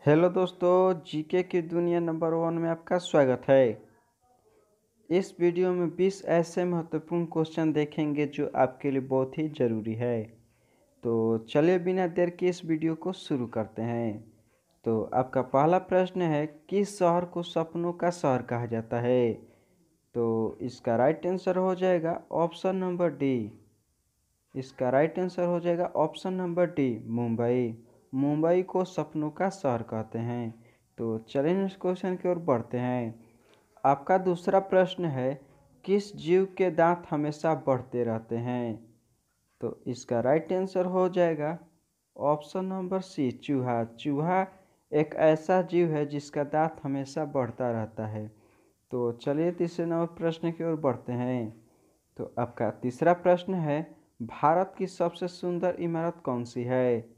Hello दोस्तों, GK की दुनिया नंबर 1 में आपका स्वागत है। इस वीडियो में 20 ऐसे महत्वपूर्ण क्वेश्चन देखेंगे जो आपके लिए बहुत ही ज़रूरी है। तो चलिए बिना देर के इस वीडियो को शुरू करते हैं। तो आपका पहला प्रश्न है, किस शहर को सपनों का शहर कहा जाता है? तो इसका राइट आंसर हो जाएगा ऑप्शन नंबर डी। इसका राइट आंसर हो जाएगा option number D, Mumbai. Mumbai को सपनों का शहर कहते हैं। तो चलिए इस क्वेश्चन की ओर बढ़ते हैं। आपका दूसरा प्रश्न है, किस जीव के दांत हमेशा बढ़ते रहते हैं? तो इसका राइट आंसर हो जाएगा ऑप्शन नंबर सी, चूहा। चूहा एक ऐसा जीव है जिसका दांत हमेशा बढ़ता रहता है। तो चलिए तीसरे नंबर प्रश्न की ओर बढ़ते हैं। तो आपका तीसरा प्रश्न है, भारत की सबसे सुंदर इमारत कौन सी है?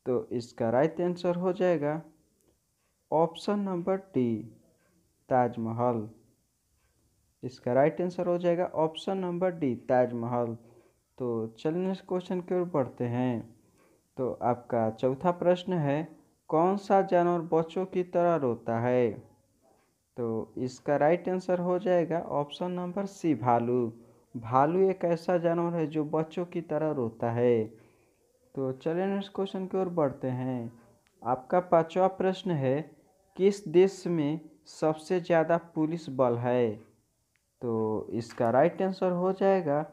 तो इसका राइट आंसर हो जाएगा ऑप्शन नंबर डी, ताजमहल। इसका राइट आंसर हो जाएगा ऑप्शन नंबर डी, ताजमहल। तो चलिए इस क्वेश्चन की ओर बढ़ते हैं। तो आपका चौथा प्रश्न है, कौन सा जानवर बच्चों की तरह रोता है? तो इसका राइट आंसर हो जाएगा ऑप्शन नंबर सी, भालू। भालू एक ऐसा जानवर है जो बच्चों की तरह रोता है। तो चलिए नेक्स्ट क्वेश्चन की ओर बढ़ते हैं। आपका पांचवा प्रश्न है, किस देश में सबसे ज़्यादा पुलिस बल है? तो इसका राइट आंसर हो जाएगा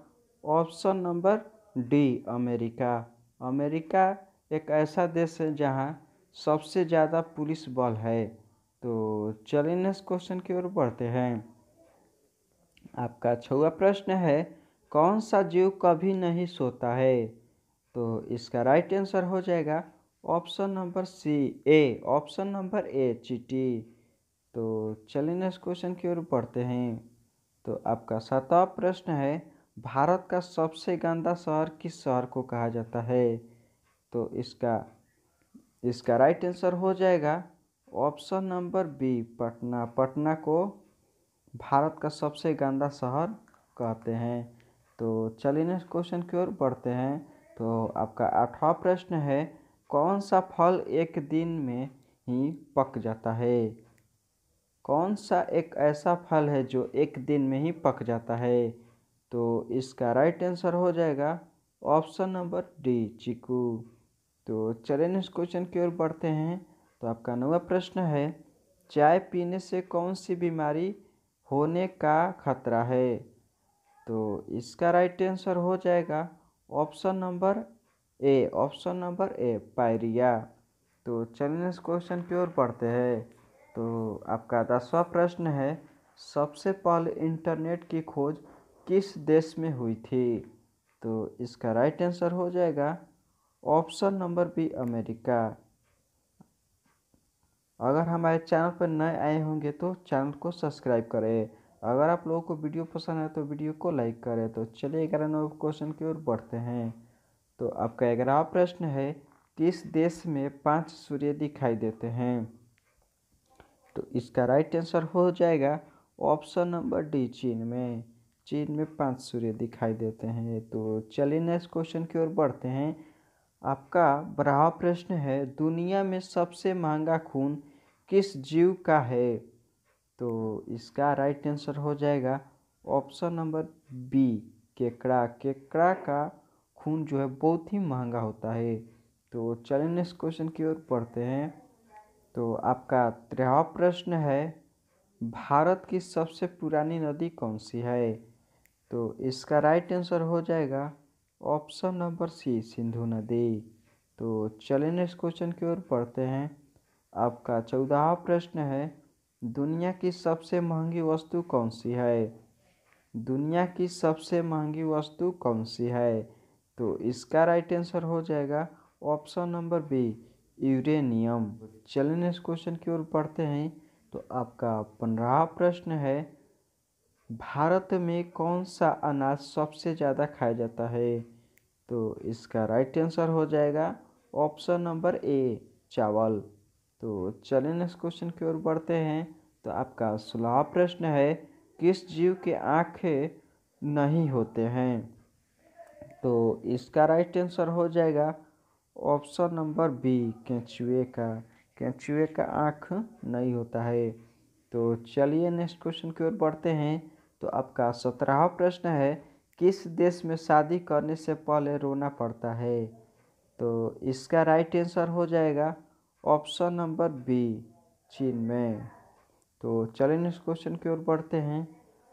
option number D, America. America एक ऐसा देश है जहां सबसे ज़्यादा पुलिस बल है। तो चलिए नेक्स्ट क्वेश्चन की ओर बढ़ते हैं। आपका छठवां प्रश्न है, कौन सा जीव कभी नहीं सोता है? तो इसका राइट आंसर हो जाएगा option number C, A. Option number A, चींटी। तो चलिए नेक्स्ट क्वेश्चन की ओर बढ़ते हैं। तो आपका सातवां प्रश्न है, भारत का सबसे गंदा शहर किस शहर को कहा जाता है? तो इसका इसका राइट आंसर हो जाएगा option number B, Patna. Patna को भारत का सबसे गंदा शहर कहते हैं। तो चलिए नेक्स्ट क्वेश्चन की ओर बढ़ते हैं। तो आपका आठवां प्रश्न है, कौन सा फल एक दिन में ही पक जाता है? कौन सा एक ऐसा फल है जो एक दिन में ही पक जाता है? तो इसका राइट आंसर हो जाएगा ऑप्शन नंबर डी, चीकू। तो चलिए नेक्स्ट क्वेश्चन की ओर बढ़ते हैं। तो आपका नौवां प्रश्न है, चाय पीने से कौन सी बीमारी होने का खतरा है? तो इसका राइट आंसर हो जाएगा option number A. Option number A, pyorrhea. तो चलिए इस क्वेश्चन की ओर बढ़ते हैं। तो आपका 10वां प्रश्न है, सबसे पहले इंटरनेट की खोज किस देश में हुई थी? तो इसका राइट आंसर हो जाएगा ऑप्शन नंबर बी, अमेरिका। अगर हमारे चैनल पर नए आए होंगे तो चैनल को सब्सक्राइब करें। अगर आप लोगों को वीडियो पसंद है तो वीडियो को लाइक करें। तो चलिए 11वें क्वेश्चन की ओर बढ़ते हैं। तो आपका 11वां प्रश्न है, किस देश में 5 सूर्य दिखाई देते हैं? तो इसका राइट आंसर हो जाएगा ऑप्शन नंबर डी, चीन में। चीन में 5 सूर्य दिखाई देते हैं। तो चलिए नेक्स्ट क्वेश्चन की ओर बढ़ते हैं। आपका 12वां प्रश्न है, दुनिया में सबसे महंगा खून किस जीव का है? तो इसका राइट आंसर हो जाएगा ऑप्शन नंबर बी, केकड़ा। केकड़ा का खून जो है बहुत ही महंगा होता है। तो चलिए नेक्स्ट क्वेश्चन की ओर बढ़ते हैं। तो आपका 13वां प्रश्न है, भारत की सबसे पुरानी नदी कौन सी है? तो इसका राइट आंसर हो जाएगा ऑप्शन नंबर सी, सिंधु नदी। तो चलिए नेक्स्ट क्वेश्चन की ओर बढ़ते हैं। आपका 14वां प्रश्न है, दुनिया की सबसे महंगी वस्तु कौन सी है? दुनिया की सबसे महंगी वस्तु कौन सी है? तो इसका राइट आंसर हो जाएगा ऑप्शन नंबर बी, यूरेनियम। चलिए नेक्स्ट क्वेश्चन की ओर बढ़ते हैं। तो आपका 15वां प्रश्न है, भारत में कौन सा अनाज सबसे ज़्यादा खाया जाता है? तो इसका राइट आंसर हो जाएगा ऑप्शन नंबर ए, चावल। तो चलिए नेक्स्ट क्वेश्चन की ओर बढ़ते हैं। तो आपका 16वां प्रश्न है, किस जीव के आँखें नहीं होते हैं? तो इसका राइट आंसर हो जाएगा ऑप्शन नंबर बी, केंचुए का। केंचुए का आँख नहीं होता है। तो चलिए नेक्स्ट क्वेश्चन की ओर बढ़ते हैं। तो आपका 17वां प्रश्न है, किस देश में शादी करने से पहले रोना पड़ता है? तो इसका राइट आंसर हो जाएगा ऑप्शन नंबर बी, चीन में। तो चलिए नेक्स्ट क्वेश्चन की ओर बढ़ते हैं।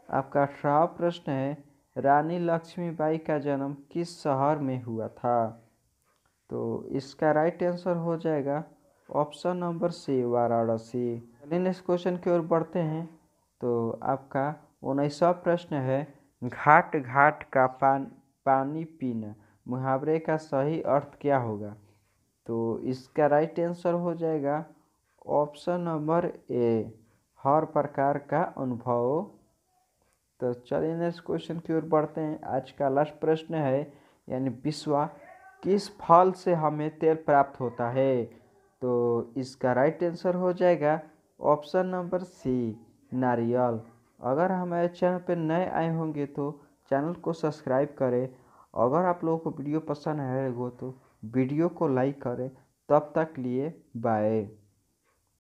आपका 18वां प्रश्न है, रानी लक्ष्मीबाई का जन्म किस शहर में हुआ था? तो इसका राइट आंसर हो जाएगा ऑप्शन नंबर सी, वाराणसी। चलिए नेक्स्ट क्वेश्चन की ओर बढ़ते हैं। तो आपका 19वां प्रश्न है, घाट घाट का पानी पीना मुहावरे का सही अर्थ क्या होगा? तो इसका राइट आंसर हो जाएगा ऑप्शन नंबर ए, हर प्रकार का अनुभव। तो चलिए नेक्स्ट क्वेश्चन की ओर बढ़ते हैं। आज का लास्ट प्रश्न है, यानी विश्वा, किस फल से हमें तेल प्राप्त होता है? तो इसका राइट आंसर हो जाएगा ऑप्शन नंबर सी, नारियल। अगर हमारे चैनल पर नए आए होंगे तो चैनल को सब्सक्राइब करें। अगर आप लोगों को वीडियो पसंद आए हो तो वीडियो को लाइक करें। तब तक लिए बाय।